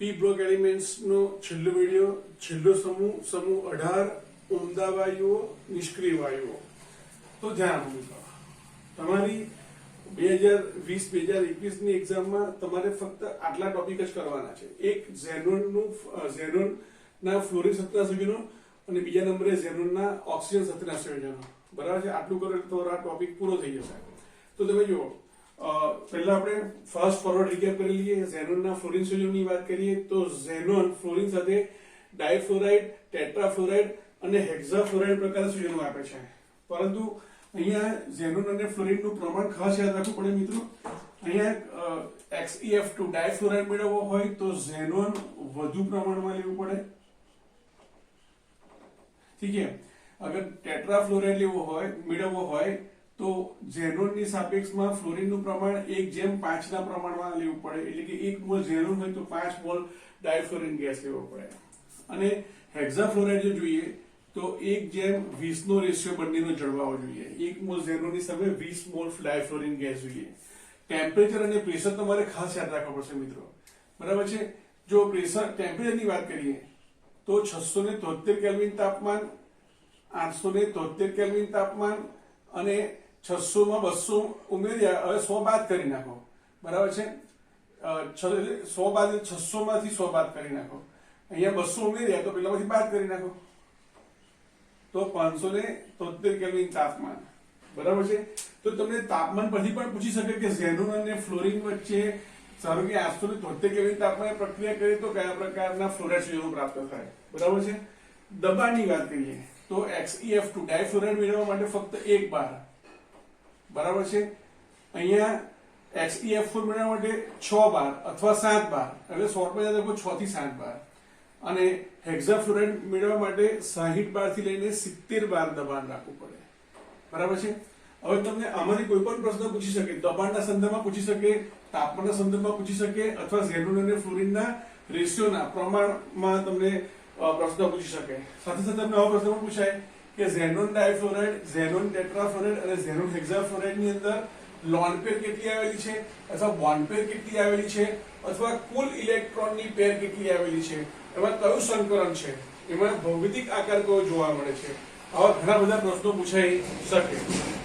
પી block એલિમેન્ટ્સનો છેલ્લો video, છેલ્લો સમૂહ 18 ઉમદા વાયુઓ, નિષ્ક્રિય વાયુઓ. તો ધ્યાન આપજો. તમારી 2020-2021 ની એક્ઝામમાં તમારે ફક્ત આટલા ટોપિક જ કરવાના છે. એક ઝેનોનના ફ્લોરિન સત્તા સુધીનો અને બીજા નંબરે ઝેનોનના ઓક્સિજન સત્તા સુધીનો. બરાબર છે? આટલું કરો એટલે તમારો આ ટોપિક પૂરો થઈ જશે. તો તમે જુઓ, પહેલા આપણે ફાસ્ટ ફોરવર્ડ રિકેપ કરી લઈએ. ઝેનોનના ફ્લોરિન સંયોજનની વાત કરીએ તો ઝેનોન ફ્લોરિન સાથે ડાયફ્લોરાઇડ, ટેટ્રાફ્લોરાઇડ અને હેક્સાફ્લોરાઇડ પ્રકારના સંયોજનો આપે છે. પરંતુ અહીંયા ઝેનોન અને ફ્લોરિનનું પ્રમાણ ખાસ યાદ રાખવું પડે મિત્રો. અહીંયા XeF2 ડાયફ્લોરાઇડ મેળવવો હોય તો ઝેનોન વધુ પ્રમાણમાં લેવું પડે. ઠીક છે? અગર ટેટ્રાફ્લોરાઇડ મેળવવો હોય તો ઝેનોનની સાપેક્ષમાં ફ્લોરિનનું પ્રમાણ 1:5 ના પ્રમાણમાં લેવું પડે. એટલે કે 1 મોલ ઝેનોન હોય તો 5 મોલ ડાયફ્લોરિન ગેસ લેવો પડે. અને હેક્સાફ્લોરાઇડ જો જોઈએ તો 1:20 નો રેશિયો બંનેનો જળવાવો જોઈએ. 1 મોલ ઝેનોનની સામે 20 મોલ ડાયફ્લોરિન ગેસ જોઈએ. ટેમ્પરેચર અને પ્રેશર તમારે ખાસ યાદ રાખવા પડશે મિત્રો. બરાબર છે? જો ટેમ્પરેચરની વાત કરીએ તો 673 કેલ્વિન તાપમાન, 873 કેલ્વિન તાપમાન અને 600 માં 200 ઉમેર્યા. હવે 100 બાદ કરી નાખો. બરાબર છે? 100 બાદ 600 માંથી 100 બાદ કરી નાખો. અહીંયા 200 ઉમેર્યા તો પેલામાંથી બાદ કરી નાખો તો 573 કેલ્વિન તાપમાન. બરાબર છે? તો તમને તાપમાન પરથી પણ પૂછી શકે કે ઝેનોન અને ફ્લોરિન વચ્ચે ધારો કે 873 કેલ્વિન તાપમાને પ્રક્રિયા કરીએ તો કયા પ્રકારના ફ્લોરાઇડ સંયોજનો પ્રાપ્ત થાય. બરાબર છે? દબાણની વાત કરીએ તો XeF2 ડાયફ્લોરાઇડ મેળવવા માટે ફક્ત 1 બાર. બરાબર છે? અહીંયા XeF4 મેળવવા માટે 6 બાર અથવા 7 બાર. એટલે શોર્ટમાં યાદ રાખો 6 થી 7 બાર. અને હેક્સાફ્લોરાઇડ મેળવવા માટે 60 બાર થી લઈને 70 બાર દબાણ રાખવું પડે. બરાબર છે? હવે તમને આમાંથી કોઈ પણ પ્રશ્ન પૂછી શકે. દબાણના સંદર્ભમાં પૂછી શકે, તાપમાનના સંદર્ભમાં પૂછી શકે અથવા ઝેનોન અને ફ્લોરિનના રેશિયોના પ્રમાણમાં તમને પ્રશ્ન પૂછી શકે. સાથે સાથે તમને આવો પ્રશ્ન પણ પૂછાય કે ઝેનોન ડાયફ્લોરાઇડ, ઝેનોન ટેટ્રાફ્લોરાઇડ અને ઝેનોન હેક્સાફ્લોરાઇડ ની અંદર લોન પેર કેટલી આવેલી છે અથવા બોન્ડ પેર કેટલી આવેલી છે અથવા કુલ ઇલેક્ટ્રોનની પેર કેટલી આવેલી છે, એમાં કયું સંકરણ છે, એમાં ભૌમિતિક આકાર કયો જોવા મળે છે. આવા ઘણા બધા પ્રશ્નો પૂછાઈ શકે.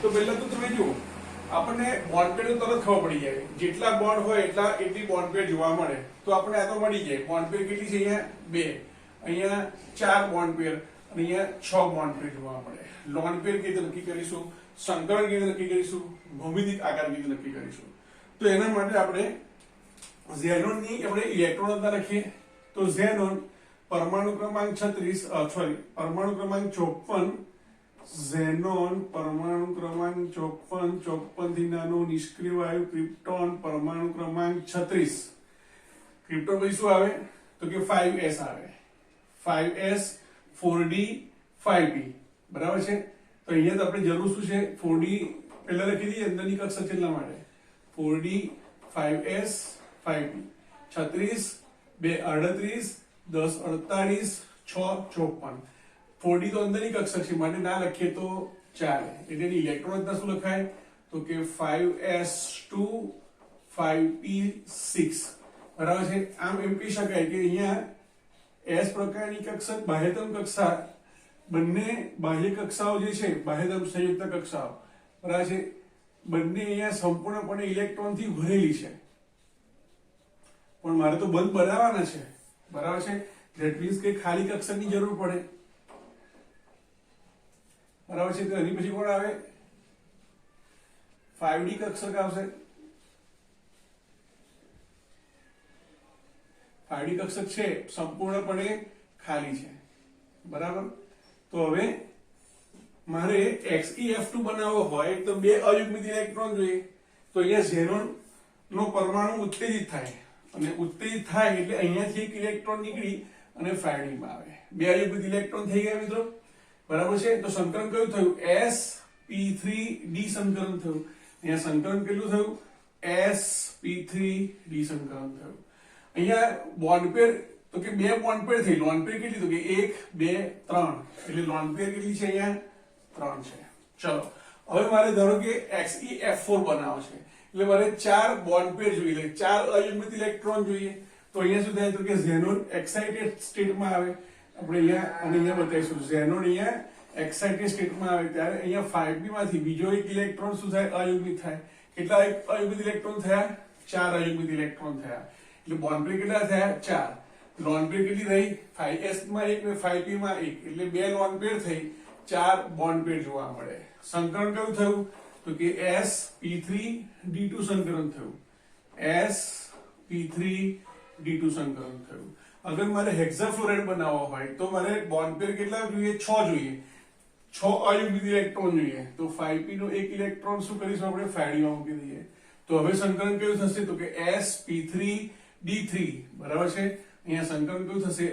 તો પહેલા તો તમે જુઓ, આપણને બોન્ડ પેર તરત ખબર પડી જાય. જેટલા બોન્ડ હોય એટલી બોન્ડ પેર જોવા મળે તો આપણે આ તો મળી જાય. બોન્ડ પેર કેટલી છે? અહીંયા 2, અહીંયા 4 બોન્ડ પેર અને અહીંયા 6 બોન્ડ પેર જોવા મળે. લોન પેર કેવી રીતે નક્કી કરીશું, સંકરણ કેવી રીતે નક્કી કરીશું, ભૌમિતિક આકાર કેવી રીતે નક્કી કરીશું. તો એના માટે આપણે ઝેનોનની આપણે ઇલેક્ટ્રોન અંતર રાખીએ તો ઝેનોન પરમાણુ ક્રમાંક 54, ઝેનોન પરમાણુ ક્રમાંક 54 થી નાનો નિષ્ક્રિય વાયુ ક્રિપ્ટોન પરમાણુ ક્રમાંક 36. ક્રિપ્ટોન પછી શું આવે તો કે 5s આવે. 5s 4d 5p. બરાબર છે? તો અહીંયા તો આપણે જરૂર શું છે? 4d પહેલા લખી દઈએ અંદરની કક્ષા છેલ્લા માટે. 4d 5s 5p. 36 2 38 10 48 6 54. 4d તો અંદરની કક્ષા છે માટે ના લખીએ તો ચાલે. એટલે ઇલેક્ટ્રોન શું લખાય તો કે 5s2 5p6. બરાબર છે? આમ એમ કહી શકાય કે અહીંયા S પ્રકારની કક્ષા, બાહ્યતમ કક્ષા, બંને બાહ્ય કક્ષાઓ જે છે, બાહ્યતમ સંયુક્ત કક્ષાઓ, બરાબર છે, બંને અહીંયા સંપૂર્ણપણે ઇલેક્ટ્રોનથી ભરેલી છે. પણ મારે તો બંધ બનાવવાના છે. બરાબર છે? ધેટ મીન્સ કે ખાલી કક્ષાની જરૂર પડે. બરાબર છે? તો એની પછી કોણ આવે? 5d કક્ષક આવશે. 5d કક્ષક છે સંપૂર્ણપણે ખાલી છે. બરાબર? તો હવે મારે XeF2 બનાવવો હોય તો 2 અયુગ્મિત ઇલેક્ટ્રોન જોઈએ. તો અહીંયા ઝેનોન નો પરમાણુ ઉત્તેજિત થાય અને ઉત્તેજિત થાય એટલે અહીંયાથી એક ઇલેક્ટ્રોન નીકળી અને 5d માં આવે. 2 અયુગ્મિત ઇલેક્ટ્રોન થઈ ગયા મિત્રો. બરાબર છે? તો સંકરણ કયું થયું? sp3d સંકરણ થયું. અહીંયા સંકરણ કેટલું થયું? sp3d સંકરણ થયું. અહીંયા બોન્ડ પેર તો કે 2 બોન્ડ પેર થઈ. લોન પેર કેટલી? તો કે 1 2 3. એટલે લોન પેર કેટલી છે? અહીંયા 3 છે. ચલો હવે મારે ધારો કે XeF4 બનાવવો છે એટલે મારે 4 બોન્ડ પેર જોઈએ, 4 અયુગ્મિત ઇલેક્ટ્રોન જોઈએ. તો તો અહીંયા શું થાય તો કે ઝેનોન એક્સાઇટેડ સ્ટેટમાં આવે. આપણે અહીંયા બતાવીશું ઝેનોન અહીંયા એક્સાઇટેડ સ્ટેટમાં આવે ત્યારે અહીંયા 5p માંથી બીજો એક ઇલેક્ટ્રોન શું થાય અયુગ્મિત થાય. કેટલા અયુગ્મિત ઇલેક્ટ્રોન થયા? 4 અયુગ્મિત ઇલેક્ટ્રોન થયા. એટલે બોન્ડ પેર કેટલા થયા? 4. લોન પેર કેટલી રહી? 5s માં 1 ને 5p માં 1 એટલે 2 લોન પેર થઈ, 4 બોન્ડ પેર જોવા મળે. સંકરણ કયું થયું તો કે sp3d2 સંકરણ થયું. sp3d2 સંકરણ થયું. અગર મારે હેક્સાફ્લોરાઇડ બનાવવો હોય તો મારે બોન્ડ પેર કેટલા જોઈએ? 6 જોઈએ. 6 અયુગ્મિત ઇલેક્ટ્રોન જોઈએ. તો 5p નો એક ઇલેક્ટ્રોન શું કરીશું આપણે? 5d માં મૂકી દઈએ. તો હવે સંકરણ કયું થશે તો કે sp3d3 બરાબર છે. અહીંયા સંકરણ કયું થશે?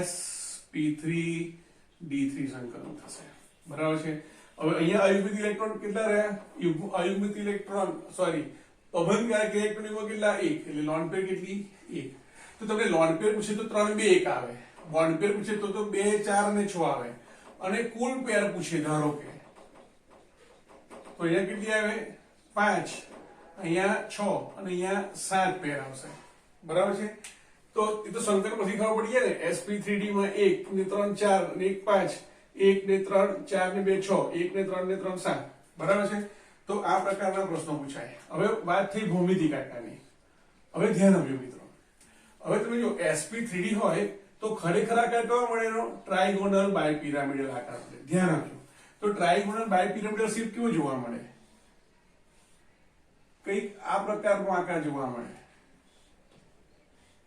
sp3d3 સંકરણ થશે બરાબર છે. હવે અહીંયા અયુગ્મિત ઇલેક્ટ્રોન કેટલા રહ્યા? અયુગ્મિત ઇલેક્ટ્રોન અભંગકારક ઇલેક્ટ્રોન કેટલા? 1 એટલે લોન પેર કેટલી? 1. તો તમને લોન પેર પૂછે તો 3 2 1 આવે. બોન્ડ પેર પૂછે તો 2 4 અને 6 આવે. અને કુલ પેર પૂછે ધારો કે તો અહીંયા કેટલી આવે? 5, અહીંયા 6 અને અહીંયા 7 પેર આવશે બરાબર છે. તો એ તો સંકરણ પછી ખબર પડી જાય ને. sp3d માં 1 ને 3 4 ને 1 5, 1 ને 3 4 ને 2 6, 1 ને 3 ને 3 7 બરાબર છે. તો આ પ્રકારના પ્રશ્નો પૂછાય. હવે વાત થઈ ભૌમિતિક આકારની. હવે ધ્યાન આપજો મિત્રો. હવે તમે જો sp3d હોય તો ખરેખર આકાર કયો મળે એનો? ટ્રાઇગોનલ બાયપિરામિડલ આકાર મળે. ધ્યાન આપજો. તો ટ્રાઇગોનલ બાયપિરામિડલ શેપ કેવો જોવા મળે? કંઈક આ પ્રકારનો આકાર જોવા મળે.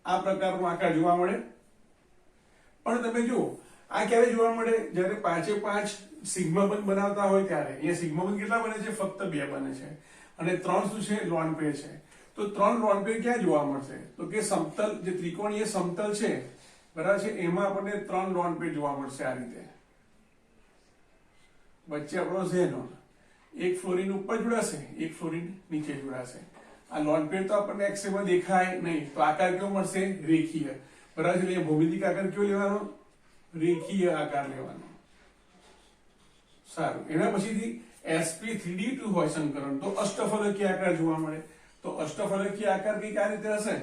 આ પ્રકારનો આકાર જોવા મળે. પણ તમે જો આ ક્યારે જોવા મળે? જ્યારે 5 5 સિગ્મા બંધ બનાવતા હોય ત્યારે. અહીંયા સિગ્મા બંધ કેટલા બને છે? ફક્ત 2 બને છે. અને 3 શું છે? લોન પેર છે. તો 3 લોન પેર ક્યાં જોવા મળશે? તો કે સમતલ જે ત્રિકોણીય સમતલ છે બરાબર છે એમાં આપણને 3 લોન પેર જોવા મળશે આ રીતે. વચ્ચે આપણો ઝેનોન, એક ફ્લોરિન ઉપર જોડાશે, એક ફ્લોરિન નીચે જોડાશે. આ લોન પેર તો આપણને એક્સ-રે માં દેખાય નહીં. તો આકાર કેવો મળશે? રેખીય બરાબર છે. એટલે ભૌમિતિક આકાર કેવો લેવાનો? રેખીય આકાર લેવાનો. સારું. એના પછીથી sp3d2 હોય સંકરણ તો અષ્ટફલકીય આકાર જોવા મળે. તો અષ્ટફલકીય આકાર કઈક આ રીતે હશે.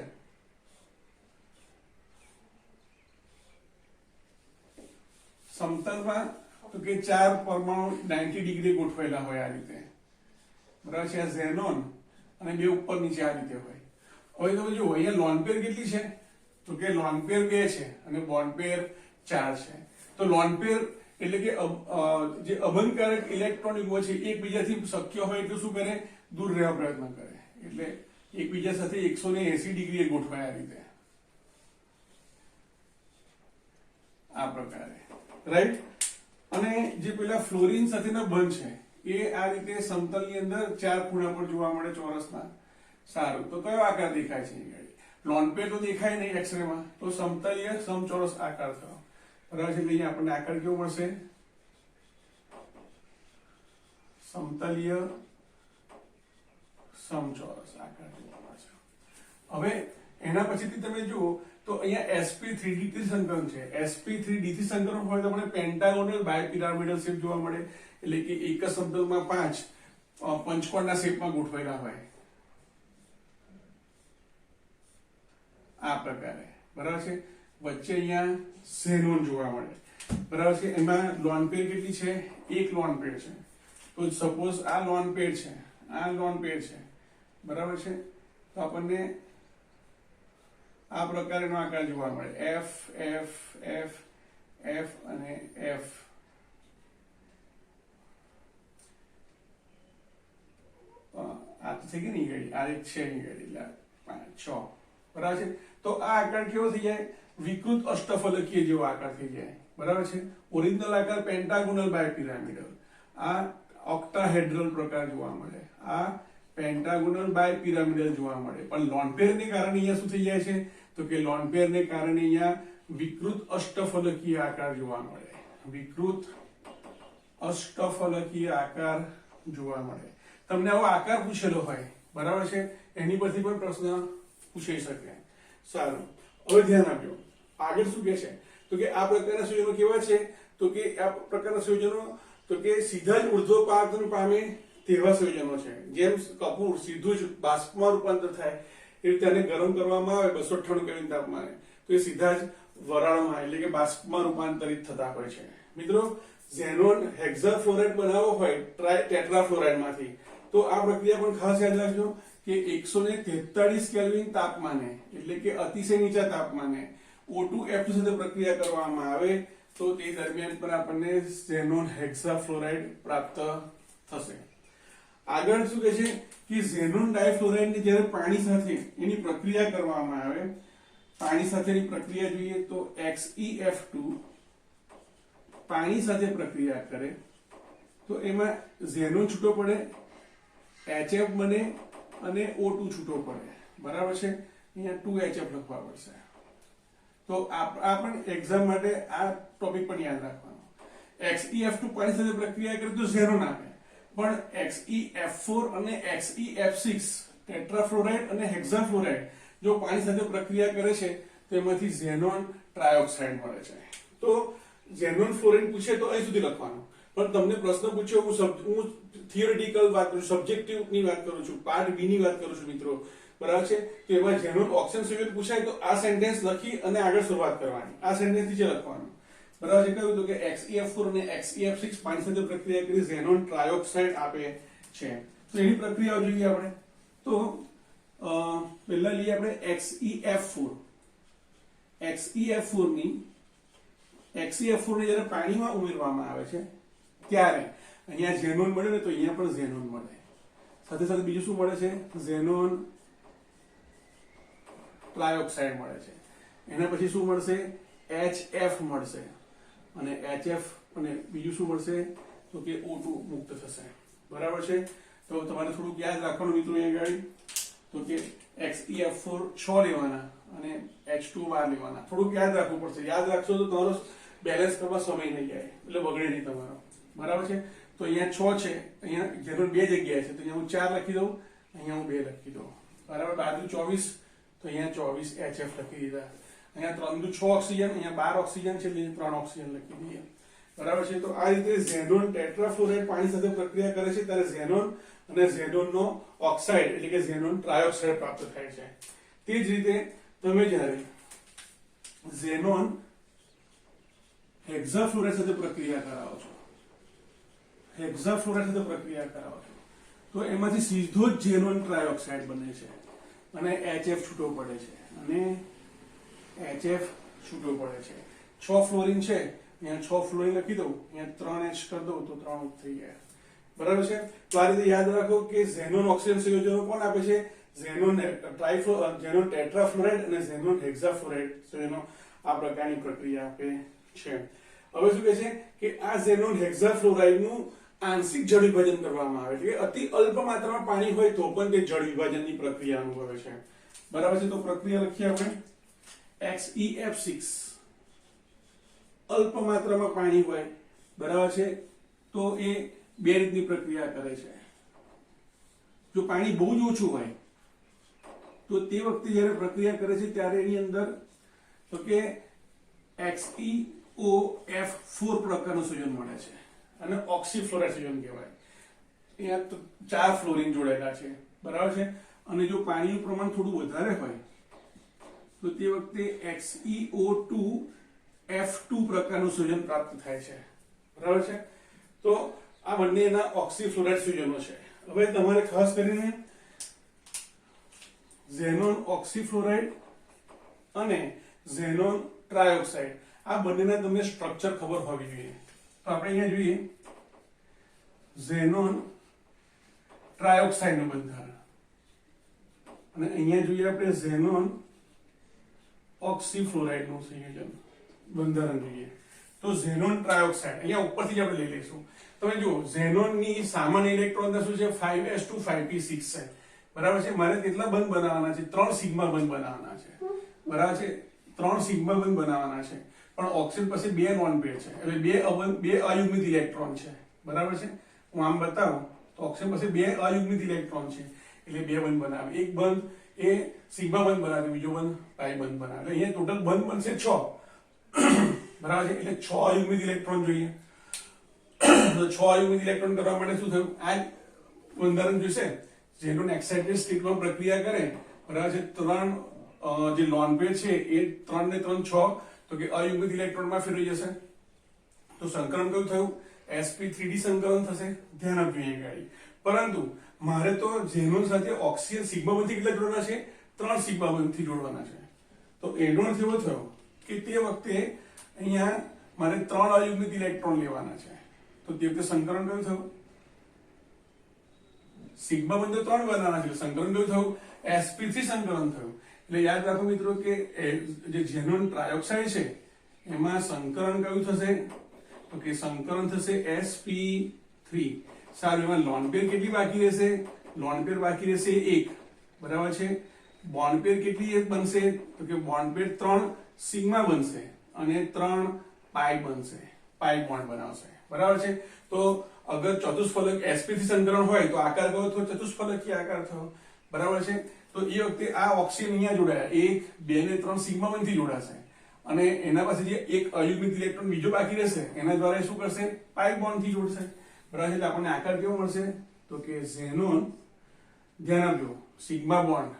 સમતલમાં તો કે 4 પરમાણુ 90 ડિગ્રી ગોઠવાયેલા હોય આ રીતે બરાબર છે. આ ઝેનોન અને 2 ઉપર નીચે આ રીતે હોય. હવે તમે જુઓ અહીંયા લોન પેર કેટલી છે? તો કે લોન પેર 2 છે અને બોન્ડ પેર 4 છે. તો લોન પેર એટલે કે જે અભંગકારક ઇલેક્ટ્રોન યુગ્મો છે એકબીજાથી શક્ય હોય એટલું શું કરે? દૂર રહેવા પ્રયત્ન કરે. એટલે એકબીજા સાથે 180 ડિગ્રીએ ગોઠવાય આ રીતે આ પ્રકારે રાઈટ. અને જે પેલા ફ્લોરિન સાથેના બંધ છે એ આ રીતે સમતલની અંદર 4 ખૂણા પર જોવા મળે ચોરસના. સારું. તો કયો આકાર દેખાય છે? લોન પેર તો દેખાય નહીં એક્સ-રે માં. તો સમતલીય સમચોરસ આકાર થયો બરાબર છે. એટલે આપણને આકાર કેવો મળશે? સમતલીય સમચોરસ આકાર જોવા મળશે. હવે એના પછીથી તમે જુઓ તો અહીંયા sp3d3 સંકરણ છે. sp3d3 સંકરણ હોય તો આપણે પેન્ટાગોનલ બાયપિરામિડલ શેપ જોવા મળે. એટલે કે એક જ સમતલમાં 5 પંચકોણના શેપમાં ગોઠવાયેલા હોય આ પ્રકારે બરાબર છે. વચ્ચે અહીંયા ઝેનોન જોવા મળે બરાબર છે. એમાં લોન પેર કેટલી છે? 1 લોન પેર છે. તો સપોઝ આ લોન પેર છે, આ લોન પેર છે બરાબર છે. તો આપણને આ પ્રકારનો આકાર જોવા મળે. f f f f અને f. આ તો થઈ ગઈ ને ગળી. આ એક છે ગળી એટલે 5 6 બરાબર છે. તો આ આકાર કેવો થઈ જાય? વિકૃત અષ્ટફલકીય જેવો આકાર થઈ જાય બરાબર છે. ઓરિજિનલ આકાર પેન્ટાગોનલ બાયપિરામિડલ. આ ઓક્ટાહેડ્રલ પ્રકાર જોવા મળે. આ પેન્ટાગોનલ બાયપિરામિડલ જોવા મળે. પણ લોન પેરને કારણે અહીંયા શું થઈ જાય છે? તો કે લોન પેરને કારણે અહીંયા વિકૃત અષ્ટફલકીય આકાર જોવા મળે. વિકૃત અષ્ટફલકીય આકાર જોવા મળે. તમને આવો આકાર પૂછેલો હોય બરાબર છે એની પરથી પણ પ્રશ્ન પૂછાઈ શકે. સારું. હવે ધ્યાન આપજો. આગળ શું કહે છે? તો કે આ પ્રકારના સંયોજનો કેવા છે? તો કે આ પ્રકારના સંયોજનો તો કે સીધા જ ઉર્ધ્વપાતન પામે તેવા સંયોજનો છે. જેમ કપૂર સીધું જ બાષ્પમાં રૂપાંતર થાય એ રીતે આને ગરમ કરવામાં આવે 298 કેલ્વિન તાપમાને તો એ સીધા જ વરાળમાં એટલે કે બાષ્પમાં રૂપાંતરિત થતા હોય છે. મિત્રો ઝેનોન હેક્સાફ્લોરાઇડ બનાવવો હોય ટેટ્રાફ્લોરાઇડમાંથી તો આ પ્રક્રિયા પણ ખાસ યાદ રાખજો કે 143 કેલ્વિન તાપમાને એટલે કે અતિશય નીચા તાપમાને O2F2 સાથે પ્રક્રિયા કરવામાં આવે તો તે દરમિયાન પણ આપણને ઝેનોન હેક્સાફ્લોરાઇડ પ્રાપ્ત થશે. આગળ શું કહે છે કે ઝેનોન ડાયફ્લોરાઇડની જ્યારે પાણી સાથે એની પ્રક્રિયા કરવામાં આવે, પાણી સાથેની પ્રક્રિયા જોઈએ તો XeF2 પાણી સાથે પ્રક્રિયા કરે તો એમાં ઝેનોન છૂટો પડે, HF બને અને O2 છૂટો પડે. બરાબર છે, અહીંયા 2HF લખવા પડશે. તો આ પણ એક્ઝામ માટે આ ટોપિક પણ યાદ રાખવાનો. XeF2 પાણી સાથે પ્રક્રિયા કરે તો ઝેનોન આપે, પણ XeF4 અને XeF6 ટેટ્રાફ્લોરાઇડ અને હેક્સાફ્લોરાઇડ જો પાણી સાથે પ્રક્રિયા કરે છે તેમાંથી ઝેનોન ટ્રાયોક્સાઇડ મળે છે. તો ઝેનોન ફ્લોરાઇડ પૂછે તો અહીં સુધી લખવાનું, પણ તમને પ્રશ્ન પૂછ્યો હું થિયોરિટિકલ વાત કરું, સબ્જેક્ટિવ ની વાત કરું છું, પાર્ટ બી ની વાત કરું છું મિત્રો. બરાબર છે, તો એમાં ઝેનોન ઓક્સિજન સંયોજન પૂછાય તો આ સેન્ટેન્સ લખી અને આગળ શરૂઆત કરવાની. આ સેન્ટેન્સ થી જ લખવાનું. બરાબર છે, કહ્યું તો કે XeF4 અને XeF6 પાણી સાથે પ્રક્રિયા કરી ઝેનોન ટ્રાયોક્સાઇડ આપે છે. તો એની પ્રક્રિયાઓ જોઈએ આપણે. તો પહેલા લઈએ આપણે XeF4 ની જ્યારે પાણીમાં ઉમેરવામાં આવે છે ત્યારે અહીંયા ઝેનોન મળે ને તો અહીંયા પણ ઝેનોન મળે. સાથે સાથે બીજું શું મળે છે? ઝેનોન ટ્રાયોક્સાઇડ મળે છે. એના પછી શું મળશે? HF મળશે અને HF અને બીજું શું મળશે તો કે O2 મુક્ત થશે. બરાબર છે, તો તમારે થોડુંક યાદ રાખવાનું મિત્રો અહીંયા આગળ તો કે XeF4 6 લેવાના અને H2 12 લેવાના. થોડુંક યાદ રાખવું પડશે. યાદ રાખશો તો તમારો બેલેન્સ કરવા સમય નહીં જાય એટલે બગડે નહીં તમારો. બરાબર છે, તો અહીંયા 6 છે, અહીંયા ઝેનોન 2 જગ્યાએ છે તો અહીંયા હું 4 લખી દઉં, અહીંયા હું 2 લખી દઉં. બરાબર, બાજુ 24 તો અહીંયા 24 HF લખી દીધા. અહીંયા 3 દુ 6 ઓક્સિજન, અહીંયા 12 ઓક્સિજન છે એટલે 3 ઓક્સિજન લખી દઈએ. બરાબર છે, તો આ રીતે ઝેનોન ટેટ્રાફ્લોરાઇડ પાણી સાથે પ્રક્રિયા કરે છે ત્યારે ઝેનોન અને ઝેનોનનો ઓક્સાઇડ એટલે કે ઝેનોન ટ્રાયોક્સાઇડ પ્રાપ્ત થાય છે. તે જ રીતે તમે જ્યારે ઝેનોન હેક્સાફ્લોરાઇડ સાથે પ્રક્રિયા કરાવો છો, તો એમાંથી સીધો જ ઝેનોન ટ્રાયોક્સાઇડ બને છે અને HF છૂટો પડે છે અને HF છૂટો પડે છે. 6 ફ્લોરિન છે, અહીંયા 6 ફ્લોરિન લખી દઉં, અહીંયા 3H કરી દઉં તો 3 થઈ ગયા. બરાબર છે, તો આ રીતે યાદ રાખો કે ઝેનોન ઓક્સિજન સંયોજનો કોણ આપે છે? ઝેનોન ટેટ્રાફ્લોરાઇડ અને ઝેનોન હેક્સાફ્લોરાઇડ સંયોજનો આ પ્રકારની પ્રક્રિયા આપે છે. હવે શું કહે છે કે આ ઝેનોન હેક્સાફ્લોરાઇડનું આંશિક જળ વિભાજન કરવામાં આવે છે. અતિ અલ્પ માત્રામાં પાણી હોય તો પણ તે જળ વિભાજનની પ્રક્રિયા અનુભવે છે. બરાબર છે, તો પ્રક્રિયા લખીએ આપણે. XeF6 અલ્પ માત્રામાં પાણી હોય, બરાબર છે, તો એ બે રીતની પ્રક્રિયા કરે છે. જો પાણી બહુ જ ઓછું હોય તો તે વખતે જ્યારે પ્રક્રિયા કરે છે ત્યારે એની અંદર તો કે XeOF4 પ્રકારનું સંયોજન મળે છે અને ઓક્સીફ્લોરાઇડ સંયોજન કહેવાય. અહીંયા 4 ફ્લોરિન જોડેલા છે. બરાબર છે, અને જો પાણીનું પ્રમાણ થોડું વધારે હોય તો તે વખતે XeO2F2 પ્રકારનું સંયોજન પ્રાપ્ત થાય છે. બરાબર છે, તો આ બંનેના ઓક્સીફ્લોરાઇડ સંયોજનો છે. હવે તમારે ખાસ કરીને ઝેનોન ઓક્સીફ્લોરાઇડ અને ઝેનોન ટ્રાયોક્સાઇડ આ બંનેના તમને સ્ટ્રક્ચર ખબર હોવી જોઈએ. તો આપણે અહીંયા જોઈએ ઝેનોન ટ્રાયોક્સાઇડનું બંધારણ અને અહીંયા જોઈએ આપણે ઝેનોન ઓક્સીફ્લોરાઇડનું સંયોજન બંધારણ જોઈએ. તો ઝેનોન ટ્રાયોક્સાઇડ અહીંયા ઉપરથી જ આપણે લઈ લઈશું. તમે જુઓ ઝેનોનની સામાન્ય ઇલેક્ટ્રોન શું છે? 5s2 5p6 છે. બરાબર છે, મારે કેટલા બંધ બનાવવાના છે? 3 સિગ્મા બંધ બનાવવાના છે. બરાબર છે, 3 સિગ્મા બંધ બનાવવાના છે, પણ ઓક્સિજન પાસે 2 નોન પેર છે એટલે 2 અયુગ્મિત ઇલેક્ટ્રોન છે. બરાબર છે, હું આમ બતાવું તો ઓક્સિજન પાસે 2 અયુગ્મિત ઇલેક્ટ્રોન છે એટલે 2 બંધ બનાવે. એક બંધ એ સિગ્મા બંધ બનાવે, બીજો બંધ પાઈ બંધ બનાવે. અહીંયા ટોટલ બંધ બનશે 6. બરાબર છે, એટલે 6 અયુગ્મિત ઇલેક્ટ્રોન જોઈએ. તો 6 અયુગ્મિત ઇલેક્ટ્રોન કરવા માટે શું થયું? આ બંધારણ જોઈશે. ઝેનોન એક્સાઇટેડ સ્ટેટમાં પ્રક્રિયા કરે બરાબર છે. 3 જે લોન પેર છે એ 3 ને 3 6, તો કે અયુગ્મિત ઇલેક્ટ્રોનમાં ફેરવાઈ જશે. તો સંકલન કયું થયું? sp3d સંકલન થશે. ધ્યાન આપજો અહીંયા ગાડી. પરંતુ મારે તો ઝેનોન સાથે ઓક્સિજન સિગ્મા બંધથી કેટલા જોડવાના છે? 3 સિગ્મા બંધથી જોડવાના છે. તો એનો અર્થ એવો થયો કે તે વખતે અહીંયા મારે 3 અયુગ્મિત ઇલેક્ટ્રોન લેવાના છે. તો તે વખતે સંકલન કયું થયું? સિગ્મા બંધ 3 બનાવવાના છે. સંકલન કયું થયું? sp3 સંકલન થયું. એટલે યાદ રાખો મિત્રો કે જે ઝેનોન ટ્રાયોક્સાઇડ છે એમાં સંકલન કયું થશે? તો કે સંકલન થશે sp3. સારું, એમાં લોન પેર કેટલી બાકી રહેશે? લોન પેર બાકી રહેશે 1. બરાબર છે. બોન્ડ પેર કેટલી બનશે? તો કે બોન્ડ પેર 3 સિગ્મા બનશે અને 3 પાઈ બનશે. પાઈ બોન્ડ બનાવશે. બરાબર છે. તો અગર ચતુષ્ફલક sp3 સંકલન હોય તો આકાર કયો થયો? ચતુષ્ફલકીય આકાર થયો. બરાબર છે. તો એ વખતે આ ઓક્સિજન અહીંયા જોડાયા 1 2 ને 3 સિગ્મા બંધથી જોડાશે અને એના પાસે જે એક અયુગ્મિત ઇલેક્ટ્રોન બીજો બાકી રહેશે એના દ્વારા શું કરશે? પાઈ બોન્ડ થી જોડશે. બરાબર છે. એટલે આપણને આકાર કેવો મળશે? તો કે ઝેનોન, ધ્યાન આપજો, સિગ્મા બોન્ડ.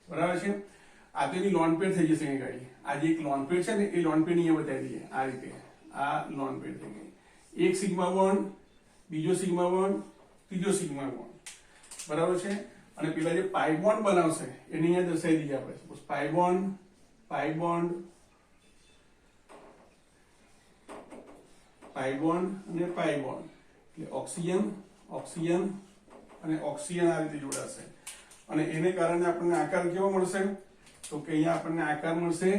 બરાબર છે. આ તો એની લોન પેર થઈ જશે અહીંયા ગાડી. આ જે એક લોન પેર છે ને એ લોન પેર અહીંયા બતાવી દઈએ આ રીતે. આ લોન પેર થઈ ગઈ. એક સિગ્મા બોન્ડ, બીજો સિગ્મા બોન્ડ, ત્રીજો સિગ્મા બોન્ડ. બરાબર છે. અને પેલા જે પાઈ બોન્ડ બનાવશે એને અહીંયા દર્શાવી દઈએ આપણે. સપોઝ પાઈ બોન્ડ, પાઈ બોન્ડ, પાઈ બોન્ડ અને પાઈ બોન્ડ. એટલે ઓક્સિજન, ઓક્સિજન અને ઓક્સિજન આ રીતે જોડાશે અને એને કારણે આપણને આકાર કેવો મળશે? તો કે અહીંયા આપણને આકાર મળશે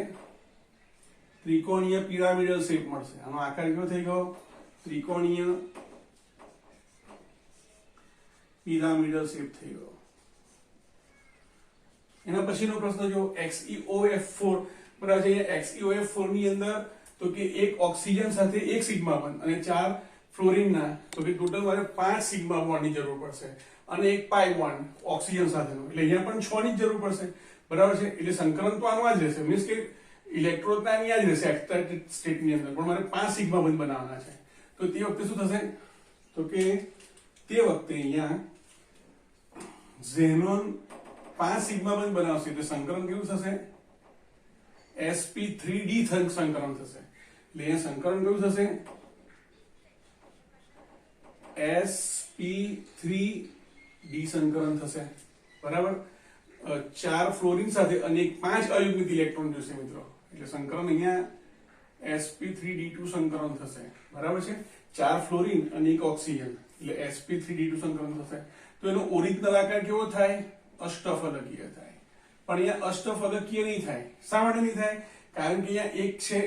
ત્રિકોણીય પિરામિડલ શેપ મળશે. આનો આકાર કેવો થઈ ગયો? ત્રિકોણીય પિરામિડલ શેપ થઈ ગયો. એના પછીનો પ્રશ્ન જો XeOF4. બરાબર છે. XeOF4 ની અંદર તો કે એક ઓક્સિજન સાથે એક સિગ્મા બોન્ડ અને 4 ફ્લોરિનના, તો કે ટોટલ મારે 5 સિગ્મા બોન્ડની જરૂર પડશે અને એક પાઈ બોન્ડ ઓક્સિજન સાથેનો. એટલે અહીંયા પણ 6 ની જરૂર પડશે. બરાબર છે. એટલે સંકલન તો આમાં જ રહેશે, મીન્સ કે ઇલેક્ટ્રોન અહીંયા જ રહેશે એક્સાઇટેડ સ્ટેટની અંદર, પણ મારે 5 સિગ્મા બોન્ડ બનાવવાના છે. તો તે વખતે શું થશે? તો કે તે વખતે અહીંયા ઝેનોન 5 સિગ્મા બોન્ડ બનાવશે. એટલે સંકલન કેવું થશે? sp3d સંકલન થશે. એટલે અહીંયા સંકલન કેવું થશે? sp3d સંકલન થશે. બરાબર. 4 ફ્લોરિન સાથે અને 5 અયુગ્મિત ઇલેક્ટ્રોન જોશે મિત્રો. એટલે સંકલન અહીંયા sp3d2 સંકલન થશે. બરાબર છે. 4 ફ્લોરિન અને 1 ઓક્સિજન એટલે sp3d2 સંકલન થશે. તો એનો ઓરિજિનલ આકાર કેવો થાય? અષ્ટફલકીય થાય. પણ અહીંયા અષ્ટફલકીય નહીં થાય. શા માટે નહીં થાય? કારણ કે અહીંયા એક છે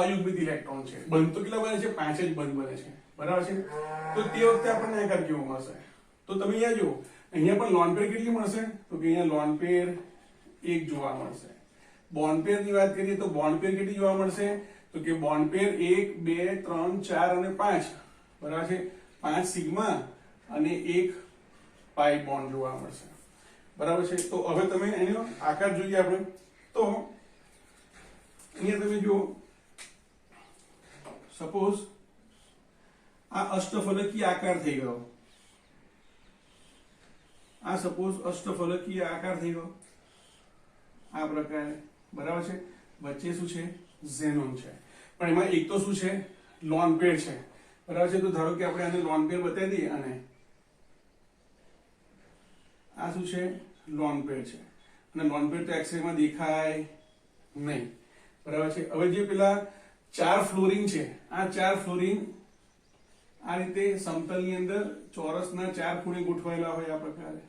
અયુગ્મિત ઇલેક્ટ્રોન છે. બંધ તો કેટલા બને છે? 5 જ બંધ બને છે. બરાબર છે. તો તે વખતે આપણને આકાર કેવો મળશે? તો તમે અહીંયા જુઓ, અહીંયા પણ લોન પેર કેટલી મળશે? તો કે અહીંયા લોન પેર 1 જોવા મળશે. બોન્ડ પેર ની વાત કરીએ તો બોન્ડ પેર કેટલી જોવા મળશે? તો કે બોન્ડ પેર 1 2 3 4 અને 5. બરાબર છે. 5 સિગ્મા અને 1 પાઈ બોન્ડ જોવા મળશે. બરાબર છે. તો હવે તમે એનો આકાર જોઈએ આપણે. તો અહીંયા તમે જુઓ, સપોઝ આ અષ્ટફલકીય આકાર થઈ ગયો. આ સપોઝ અષ્ટફલકીય આકાર થઈ ગયો આ પ્રકારે. બરાબર છે. વચ્ચે શું છે? ઝેનોન છે. પણ એમાં એક તો શું છે? લોન પેર છે. બરાબર છે. તો ધારો કે આપણે આને લોન પેર બતાવી દઈએ અને આ શું છે? લોન પેર છે. અને લોન પેર તો એક્સરે માં દેખાય નહીં. બરાબર છે. હવે જે પેલા 4 ફ્લોરિન છે, આ 4 ફ્લોરિન આ રીતે સમતલની અંદર ચોરસના 4 ખૂણે ગોઠવાયેલા હોય આ પ્રકારે.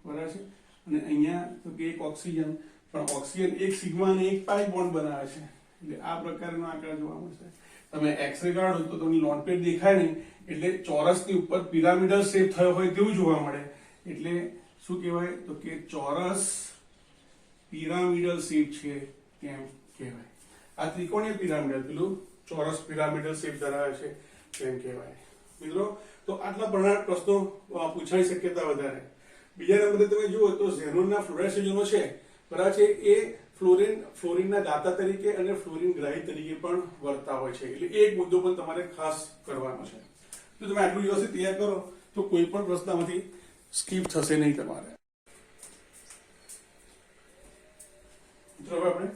બરાબર છે. અને અહીંયા તો કે એક ઓક્સિજન, પણ ઓક્સિજન એક સિગ્મા અને એક પાઈ બોન્ડ બનાવે છે. એટલે આ પ્રકારનો આકાર જોવા મળશે. તમે એક્સરે કાઢો તો તમને લોન પેર દેખાય નહીં, એટલે ચોરસની ઉપર પિરામિડલ શેપ થયો હોય તેવું જોવા મળે. એટલે શું કહેવાય? તો કે ચોરસ પિરામિડલ શેપ છે તેમ કહેવાય. આ ત્રિકોણીય પિરામિડલ, પેલું ચોરસ પિરામિડલ શેપ ધરાવે છે તેમ કહેવાય. મિત્રો, તો આટલા પ્રશ્નો પૂછાઈ શક્યતા વધારે. બીજા નંબરે તમે જુઓ તો ઝેનોનના ફ્લોરાઇડ સંયોજનો છે. બરાબર છે. એ ફ્લોરિનના દાતા તરીકે અને ફ્લોરિન ગ્રાહી તરીકે પણ વર્તા હોય છે. એટલે એક મુદ્દો પણ તમારે ખાસ કરવાનો છે. જો તમે આટલું વ્યવસ્થિત તૈયાર કરો તો કોઈ પણ પ્રશ્નમાંથી સ્કીપ થશે નહીં તમારે. મિત્રો હવે આપણે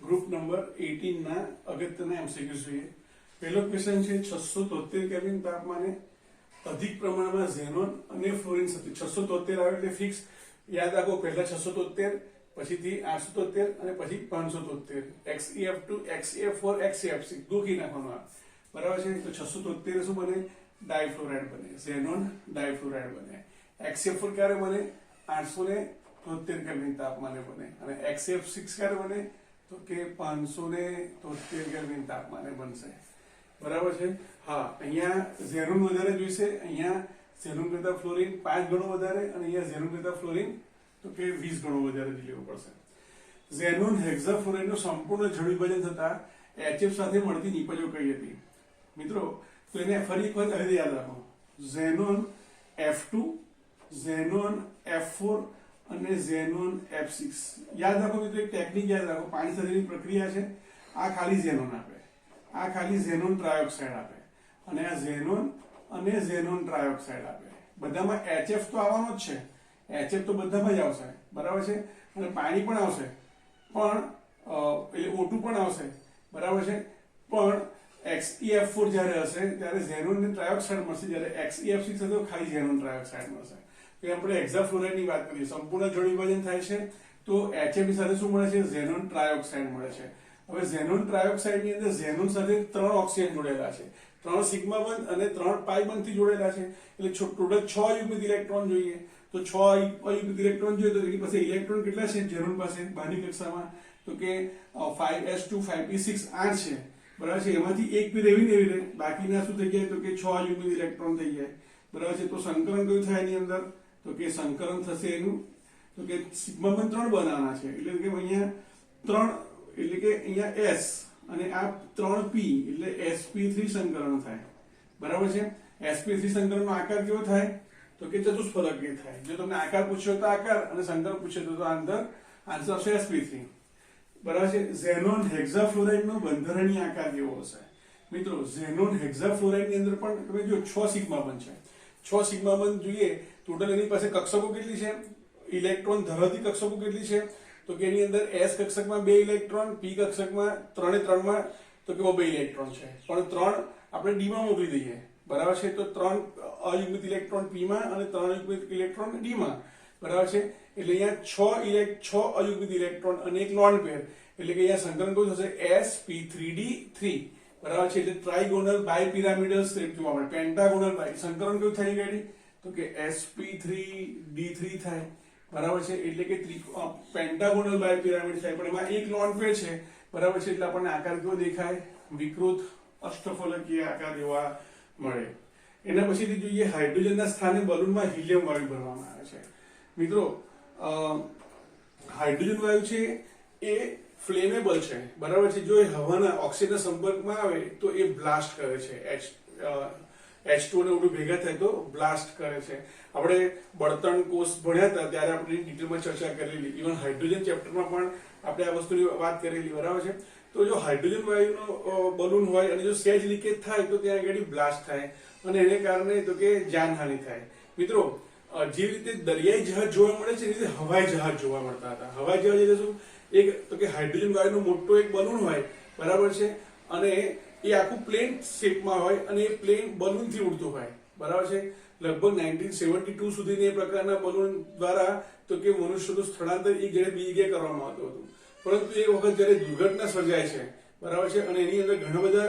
ગ્રુપ નંબર 18 ના અગત્યના એમસીક્યુ જોઈએ. પહેલો ક્વેશ્ચન છે 673 કેલ્વિન તાપમાને અધિક પ્રમાણમાં ઝેનોન અને ફ્લોરિન સાથે 673 આવે એટલે ફિક્સ યાદ રાખો. પહેલા 673, પછીથી 873 અને પછી 573. XeF2, XeF4, XeF6 દુખી નાખવાનું આ, બરાબર છે. તો 673 શું બને? ડાયફ્લોરાઇડ બને, ઝેનોન ડાયફ્લોરાઇડ બને. XeF4 ક્યારે બને? 873 કેલ્વિન તાપમાને બને. અને XeF6 ક્યારે બને? તો કે 573 કેલ્વિન તાપમાને બનશે, બરાબર છે. હા, અહીંયા ઝેનોન વધારે જોઈશે. અહીંયા ઝેનોન કરતા ફ્લોરિન 5 ગણો વધારે, અને અહીંયા ઝેનોન કરતા ફ્લોરિન તો કે 20 ગણો વધારે લેવું પડશે. ઝેનોન હેક્સાફ્લોરાઇડનું સંપૂર્ણ જળ વિભાજન થતા HF સાથે મળતી નિપજો કઈ હતી? મિત્રો તો એને ફરી એક વખત આવી યાદ રાખો. ઝેનોન F2, ઝેનોન F4 અને ઝેનોન F6 યાદ રાખો. મિત્રો એક ટેકનિક યાદ રાખો. પાણી સાથેની પ્રક્રિયા છે. આ ખાલી ઝેનોન આપે, આ ખાલી ઝેનોન ટ્રાયોક્સાઇડ આપે, અને આ ઝેનોન અને ઝેનોન ટ્રાયોક્સાઇડ આપે. બધામાં HF તો આવવાનો જ છે, HF તો બધામાં જ આવશે, બરાબર છે. અને પાણી પણ આવશે, પણ એટલે O2 પણ આવશે, બરાબર છે. પણ XeF4 જ્યારે હશે ત્યારે ઝેનોન ને ટ્રાયોક્સાઇડ મળશે, જ્યારે XeF6 હશે તો ખાલી ઝેનોન ટ્રાયોક્સાઇડ મળશે. તો આપણે હેક્સાફ્લોરાઇડની વાત કરીએ, સંપૂર્ણ જળ વિભાજન થાય છે તો HF સાથે શું મળે છે? ઝેનોન ટ્રાયોક્સાઇડ મળે છે. હવે ઝેનોન ટ્રાયોક્સાઇડ ની અંદર ઝેનોન સાથે 3 ઓક્સિજન જોડેલા છે, 3 સિગ્મા બંધ અને 3 પાઈ બંધથી જોડેલા છે. એટલે ટોટલ 6 યુગ્મિત ઇલેક્ટ્રોન જોઈએ. તો 6 યુગ્મિત ઇલેક્ટ્રોન જોઈએ તો એની પાસે ઇલેક્ટ્રોન કેટલા છે ઝેનોન પાસે બહારની કક્ષામાં? તો કે 5s2 5p6 8 છે, બરાબર છે. એમાંથી એક પી એવી ને એવી રહે, બાકીના શું થઈ જાય? તો કે 6 યુગ્મિત ઇલેક્ટ્રોન થઈ જાય, બરાબર છે. તો સંકલન કયું થાય એની અંદર? તો કે સંકલન થશે એનું, તો કે સિગ્મા બંધ 3 બનાવવાના છે, એટલે કે અહીંયા 3, એટલે કે અહીંયા S અને આ 3p એટલે sp3 સંકલન થાય, બરાબર છે. sp3 સંકલનનો આકાર કેવો થાય? તો કે ચતુષ્ફલકીય થાય. જો તમને આકાર પૂછ્યો તો આકાર, અને સંકલન પૂછ્યો તો આન્સર આવશે sp3, બરાબર છે. ઝેનોન હેક્સાફ્લોરાઇડનો બંધારણીય આકાર કેવો હશે? મિત્રો ઝેનોન હેક્સાફ્લોરાઇડ ની અંદર પણ તમે જો 6 સિગ્મા બંધ છે. 6 સિગ્મા બંધ જોઈએ. ટોટલ એની પાસે કક્ષકો કેટલી છે? ઇલેક્ટ્રોન ધરાવતી કક્ષકો કેટલી છે? તો કે એની અંદર S કક્ષકમાં 2 ઇલેક્ટ્રોન, P કક્ષકમાં 3 3 માં તો કે 2 ઇલેક્ટ્રોન છે, પણ 3 આપણે D માં મોકલી દઈએ, બરાબર છે. તો 3 અયુગ્મિત ઇલેક્ટ્રોન P માં અને 3 યુગ્મિત ઇલેક્ટ્રોન D માં, બરાબર છે. એટલે અહીંયા 6 અયુગ્મિત ઇલેક્ટ્રોન અને એક લોન પેર, એટલે કે અહીંયા સંકલન કયું થશે? sp3d3, બરાબર છે. એટલે ટ્રાઇગોનલ બાયપિરામિડલ સ્ટેટ જોવા મળે. પેન્ટાગોનલ બાય સંકલન કયું થઈ ગયું? તો કે sp3d3 થાય, બરાબર છે. એટલે કે પેન્ટાગોનલ બાયપિરામિડ થાય, પણ એમાં એક લોન પેર છે, બરાબર છે. એટલે આપણને આકાર કેવો દેખાય? વિકૃત અષ્ટફલકીય આકાર જોવા મળે. એના પછીથી જોઈએ હાઇડ્રોજનના સ્થાને બલૂનમાં હિલિયમ વાયુ ભરવામાં આવે છે. મિત્રો હાઇડ્રોજન વાયુ છે એ ફ્લેમેબલ છે, બરાબર છે. જો એ હવાના ઓક્સિજનના સંપર્કમાં આવે તો એ બ્લાસ્ટ કરે છે. H2 ને ઓલું ભેગા થાય તો બ્લાસ્ટ કરે છે. આપણે બળતણ કોષ ભણ્યા હતા ત્યારે આપણે ડિટેલમાં ચર્ચા કરેલી. ઇવન હાઇડ્રોજન ચેપ્ટરમાં પણ આપણે આ વસ્તુની વાત કરેલી, બરાબર છે. તો જો હાઇડ્રોજન વાયુનો બલૂન હોય અને જો સેજ લીકેજ થાય તો ત્યાં આગળ બ્લાસ્ટ થાય, અને એને કારણે તો કે જાનહાનિ થાય. મિત્રો જે રીતે દરિયાઈ જહાજ જોવા મળે છે એ રીતે હવાઈ જહાજ જોવા મળતા હતા. હવાઈ જહાજ એટલે શું? એક તો કે હાઇડ્રોજન વાયુનો મોટો એક બલૂન હોય, બરાબર છે, અને એ આખું પ્લેન શેપમાં હોય અને એ પ્લેન બલૂનથી ઉડતું હોય, બરાબર છે. લગભગ 1972 સુધીની એ પ્રકારના બલૂન દ્વારા તો કે મનુષ્યનું સ્થળાંતર એક જગ્યાએ બીજી જગ્યાએ કરવામાં આવતું હતું. પરંતુ એક વખત જ્યારે દુર્ઘટના સર્જાય છે, બરાબર છે, અને એની અંદર ઘણા બધા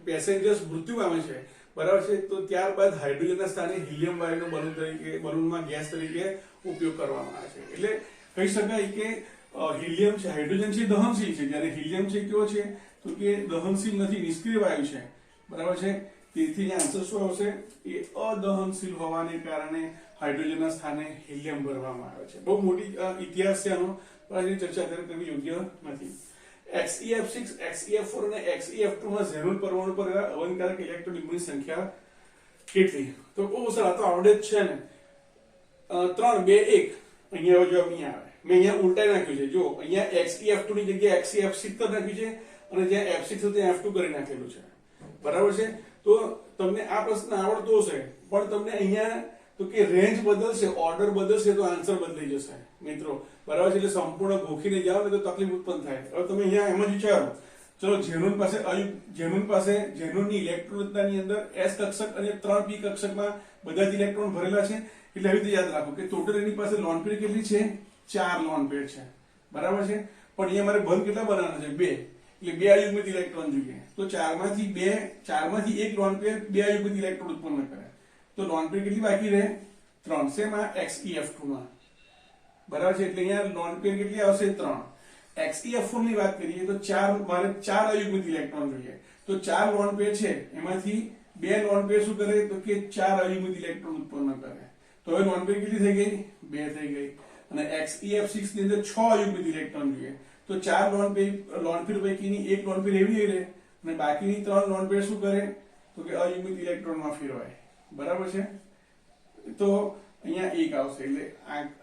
પેસેન્જર્સ મૃત્યુ પામે છે, બરાબર છે, તો ત્યારબાદ હાઇડ્રોજનના સ્થાને હિલિયમ વાયુનો બલૂન તરીકે, બલૂનમાં ગેસ તરીકે ઉપયોગ કરવામાં આવે છે. એટલે કહી શકાય કે હિલિયમ છે, હાઇડ્રોજન છે દહનશીલ છે, જ્યારે હિલિયમ છે કેવો છે? તો કે દહનશીલ નથી, નિષ્ક્રિય વાયુ છે, બરાબર છે. તેથી આન્સર શું આવશે? એ અદહનશીલ હોવાને કારણે હાઇડ્રોજનના સ્થાને હિલિયમ ભરવામાં આવે છે. બહુ મોટી ઇતિહાસ છે આનો, પણ એની ચર્ચા અત્યારે કરવી યોગ્ય નથી. XeF6, XeF4 અને XeF2 માં ઝેનોન પરમાણુ પર અવનકારક ઇલેક્ટ્રોનની સંખ્યા કેટલી? તો બહુ સરસ, તો આવડે જ છે ને. 3 2 1 અહીંયા જવાબ નહીં આવે. મેં અહીંયા ઉલટાઈ નાખ્યું છે. જો અહીંયા XeF2 ની જગ્યાએ XeF6 નાખ્યું છે, અને જ્યાં F6 હતું ત્યાં F2 કરી નાખેલું છે, બરાબર છે. તો તમને આ પ્રશ્ન આવડતો હશે, પણ તમને અહીંયા તો કે રેન્જ બદલશે, ઓર્ડર બદલશે તો આન્સર બદલાઈ જશે મિત્રો, બરાબર છે. એટલે સંપૂર્ણ ગોખીને જાઓ ને તો તકલીફ ઉત્પન્ન થાય. હવે તમે અહીંયા એમ જ વિચારો, ચલો ઝેનોન પાસે ઝેનોનની ઇલેક્ટ્રોન રચનાની અંદર s કક્ષક અને 3p કક્ષકમાં બધા જ ઇલેક્ટ્રોન ભરેલા છે. એટલે આવી રીતે યાદ રાખો કે ટોટલ એની પાસે લોન પેર કેટલી છે? 4 લોન પેર છે, બરાબર છે. પણ અહીંયા મારે બંધ કેટલા બનાવવાના છે? 2. એટલે 2 અયુગ્મિત ઇલેક્ટ્રોન જોઈએ. તો 4 માંથી એક લોન પેર 2 અયુગ્મિત ઇલેક્ટ્રોન ઉત્પન્ન કરે. તો લોન પેર કેટલી બાકી રહે? 3. શેમાં? XeF2 માં, બરાબર છે. એટલે અહીંયા લોન પેર કેટલી આવશે? 3. XeF4 ની વાત કરીએ તો મારે 4 અયુગ્મિત ઇલેક્ટ્રોન જોઈએ. તો 4 લોન પેર છે, એમાંથી 2 લોન પેર શું કરે? તો કે 4 અયુગ્મિત ઇલેક્ટ્રોન ઉત્પન્ન કરે. તો હવે લોન પેર કેટલી થઈ ગઈ? 2 થઈ ગઈ. અને XeF6 ની અંદર 6 અયુગ્મિત ઇલેક્ટ્રોન જોઈએ. તો 4 લોન પેર પૈકીની એક લોન પેર એવી રહે અને બાકીની 3 લોન પેર શું કરે? તો કે અયુગ્મિત ઇલેક્ટ્રોનમાં ફેરવાય, બરાબર છે. તો અહીંયા 1 આવશે. એટલે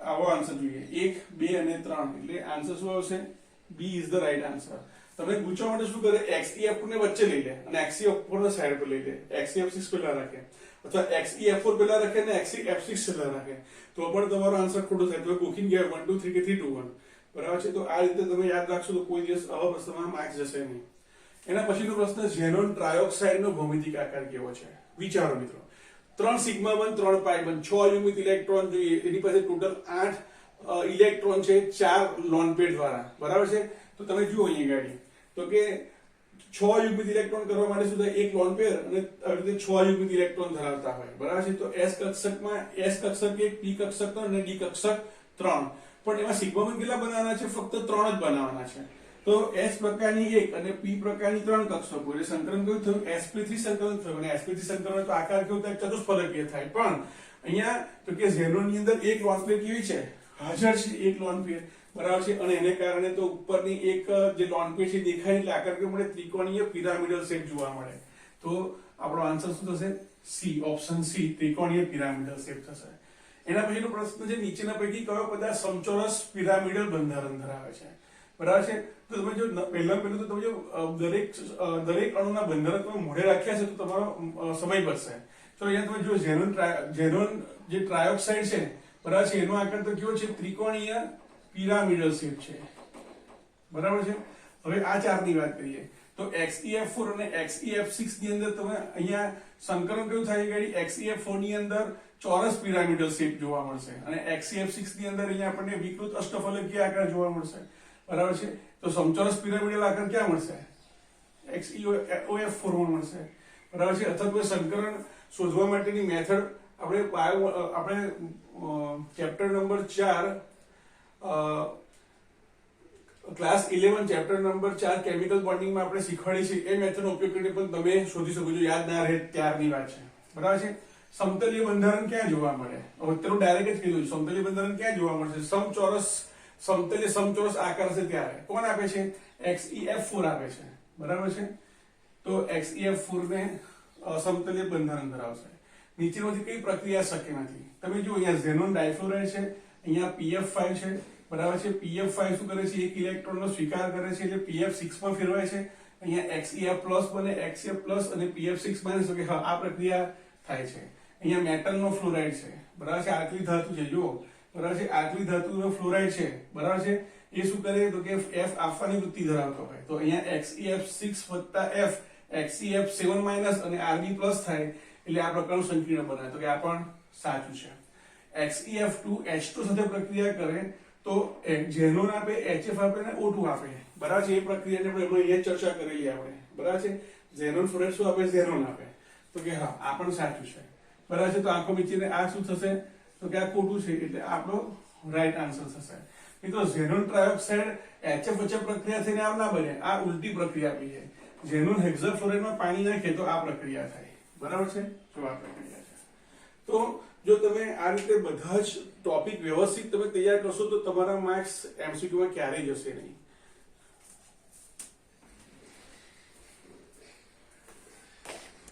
આવો આન્સર જોઈએ, 1, 2 અને 3. એટલે આન્સર શું આવશે? B is the right answer. તમે પૂછવા માટે શું કરે? XeF2 ને વચ્ચે લઈ લે અને XeF4 ને સાઈડ પર લઈ લે. XeF6 પેલા રાખે અથવા XeF4 પેલા રાખે અને XeF6 પેલા રાખે તો પણ તમારો આન્સર ખોટો થાય. તો ગોખીને ગયા 1 2 3 કે 3 2 1, બરાબર છે. તો આ રીતે તમે યાદ રાખશો તો કોઈ દિવસ આવા પ્રશ્નમાં માર્ક્સ જશે નહીં. એના પછીનો પ્રશ્ન, ઝેનોન ટ્રાયોક્સાઇડનો ભૌમિતિક આકાર કેવો છે? વિચારો મિત્રો. 3 સિગ્મા 1 3 પાઈ 1 6 અયુગ્મિત ઇલેક્ટ્રોન જોઈએ. એની પાસે ટોટલ 8 ઇલેક્ટ્રોન છે 4 લોન પેર દ્વારા, બરાબર છે. તો તમે જુઓ અહીંયા ગાડી તો કે 6 અયુગ્મિત ઇલેક્ટ્રોન કરવા માટે શું થાય? એક લોન પેર અને આવી રીતે 6 અયુગ્મિત ઇલેક્ટ્રોન ધરાવતા હોય, બરાબર છે. તો S કક્ષકમાં S કક્ષક 1, P કક્ષક 3 અને D કક્ષક 3. પણ એમાં સિગ્મા 1 કેટલા બનાવવાના છે? ફક્ત 3 જ બનાવવાના છે. તો S પ્રકારની 1 અને P પ્રકારની 3 કક્ષકો, એટલે સંકલન કેવું થયું? sp3 સંકલન થયું. અને sp3 સંકલન તો આકાર કેવો થાય? ચતુષ્ફલકીય થાય. પણ અહીંયા તો કે ઝેનોનની અંદર એક લોન પેર કેવી છે? હાજર છે એક લોન પેર, બરાબર છે. અને એને કારણે તો ઉપરની એક જે લોન પેર છે દેખાય એટલે આકાર કેવો મળે? ત્રિકોણીય પિરામિડલ શેપ જોવા મળે. તો આપણો આન્સર શું થશે? C, ઓપ્શન C, ત્રિકોણીય પિરામિડલ શેપ થશે. એના પછીનો પ્રશ્ન છે, નીચેના પૈકી કયો પદાર્થ સમચોરસ પિરામિડલ બંધારણ ધરાવે છે? બરાબર છે. તો તમે જો પહેલું તો તમે જો દરેક અણુના બંધારણ તમે મોઢે રાખ્યા છે તો તમારો સમય બચશે. તો અહીંયા તમે જો ઝેનોન જે ટ્રાયોક્સાઇડ છે, બરાબર છે, એનો આકાર તો કેવો છે? ત્રિકોણીય પિરામિડલ શેપ છે, બરાબર છે. હવે આ ચારની વાત કરીએ તો XeF4 અને XeF6 ની અંદર તમે અહીંયા સંકલન કેવું થાય? ગાડી XeF4 ની અંદર ચોરસ પિરામિડલ શેપ જોવા મળશે અને XeF6 ની અંદર અહીંયા આપણને વિકૃત અષ્ટફલકીય આકાર જોવા મળશે, બરાબર છે. તો સમચોરસ પિરામિડલ આકાર ક્યાં મળશે? XeOF4 માં મળશે, બરાબર છે. અથવા તો સંકલન શોધવા માટેની મેથડ આપણે chapter number 4 class 11 chapter number 4 chemical બોન્ડિંગમાં આપણે શીખવાડી છે એ મેથડનો ઉપયોગ કરીને પણ તમે શોધી શકો છો. યાદ ના રહે ત્યારની વાત છે, બરાબર છે. સમતલીય બંધારણ ક્યાં જોવા મળે? હવે તેનું ડાયરેક્ટ જ કીધું, સમતલીય બંધારણ ક્યાં જોવા મળશે? સમચોરસ આકાર છે ત્યારે. કોણ આપે છે? XeF4 આપે છે, બરાબર છે. તો XeF4 ને સમતલીય બંધારણ ધરાવશે. નીચેમાંથી કઈ પ્રક્રિયા શક્ય નથી? તમે જો અહીંયા ઝેનોન ડાયફ્લોરાઇડ છે, અહીંયા PF5 છે, બરાબર છે. PF5 શું કરે છે? એક ઇલેક્ટ્રોનનો સ્વીકાર કરે છે એટલે PF6 માં ફેરવાય છે. અહીંયા XeF+ બને, XeF+ અને PF6 બને છે કે હા આ પ્રક્રિયા થાય છે. અહીંયા મેટલનો ફ્લોરાઇડ છે, બરાબર છે. આટલી ધાતુ છે, જુઓ, બરાબર છે. આટલી ધાતુનો ફ્લોરાઇડ છે, બરાબર છે. એ શું કરે? તો કે F આપવાની વૃત્તિ ધરાવતો હોય. તો અહીંયા XeF6 + F XeF7- અને Rb+ થાય એટલે આ પ્રકારનું સંકીર્ણ બને. તો કે આ પણ સાચું છે. XeF2 H2 સાથે પ્રક્રિયા કરે તો ઝેનોન આપે, HF આપે અને O2 આપે, બરાબર છે. એ પ્રક્રિયાને આપણે અહીંયા ચર્ચા કરેલી આપણે, બરાબર છે. ઝેનોન ફ્લોરાઇડ શું આપે? ઝેનોન આપે. તો કે હા આ પણ સાચું છે, બરાબર છે. તો આંખો મીચીને આ શું થશે? તો કે આ ખોટું છે એટલે આપણો રાઈટ આન્સર થશે. મિત્રો ઝેનોન ટ્રાયોક્સાઇડ HF વચ્ચે પ્રક્રિયા થઈને આમ ના બને, આ ઉલટી પ્રક્રિયા આપી છે. ઝેનોન હેક્સાફ્લોરાઇડમાં પાણી નાખે તો આ પ્રક્રિયા થાય, બરાબર છે. જો આ પ્રક્રિયા છે. તો જો તમે આ રીતે બધા જ ટોપિક વ્યવસ્થિત તમે તૈયાર કરશો તો તમારા માર્ક્સ MCQ માં ક્યારેય જશે નહીં.